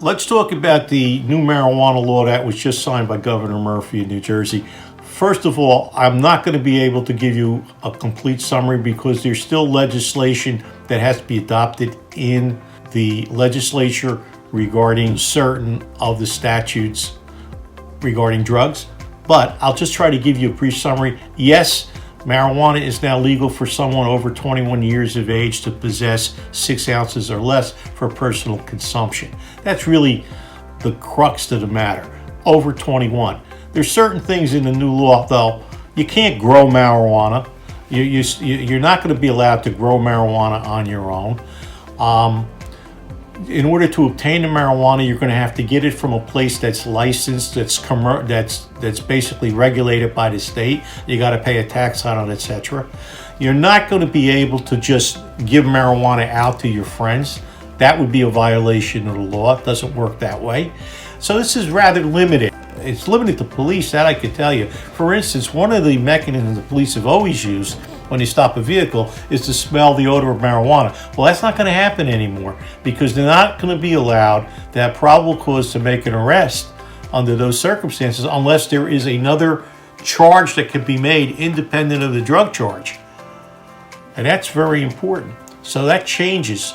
let's talk about the new marijuana law that was just signed by Governor Murphy in New Jersey. First of all, I'm not going to be able to give you a complete summary because there's still legislation that has to be adopted in the legislature regarding certain of the statutes regarding drugs. But I'll just try to give you a brief summary. Yes, marijuana is now legal for someone over 21 years of age to possess 6 ounces or less for personal consumption. That's really the crux to the matter. Over 21. There's certain things in the new law, though. You can't grow marijuana. You're not going to be allowed to grow marijuana on your own. In order to obtain the marijuana, you're going to have to get it from a place that's licensed, that's basically regulated by the state. You got to pay a tax on it, etc. You're not going to be able to just give marijuana out to your friends. That would be a violation of the law. It doesn't work that way. So this is rather limited. It's limited to police, that I could tell you. For instance, one of the mechanisms the police have always used when they stop a vehicle is to smell the odor of marijuana. Well, that's not going to happen anymore because they're not going to be allowed to have probable cause to make an arrest under those circumstances unless there is another charge that can be made independent of the drug charge. And that's very important. So that changes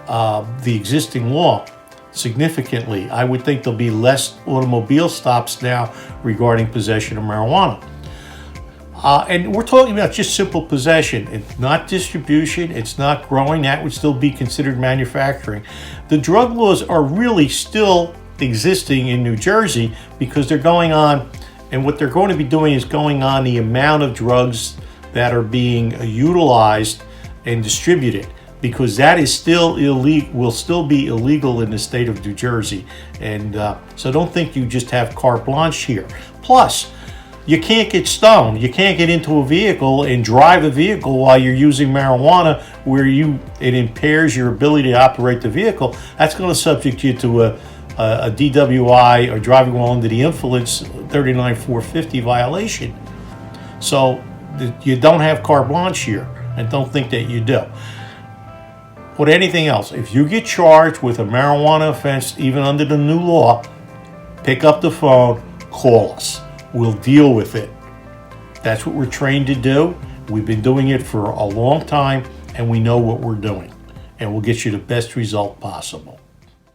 the existing law significantly. I would think there'll be less automobile stops now regarding possession of marijuana. And we're talking about just simple possession. It's not distribution, it's not growing. That would still be considered manufacturing. The drug laws are really still existing in New Jersey because they're going on, and what they're going to be doing is going on the amount of drugs that are being utilized and distributed, because that is still illegal, will still be illegal in the state of New Jersey. And so don't think you just have carte blanche here. Plus, you can't get stoned. You can't get into a vehicle and drive a vehicle while you're using marijuana where it impairs your ability to operate the vehicle. That's going to subject you to a DWI, or driving while under the influence, 39-450 violation. So you don't have carte blanche here, and don't think that you do. With anything else, if you get charged with a marijuana offense, even under the new law, pick up the phone, call us. We'll deal with it. That's what we're trained to do. We've been doing it for a long time, and we know what we're doing. And we'll get you the best result possible.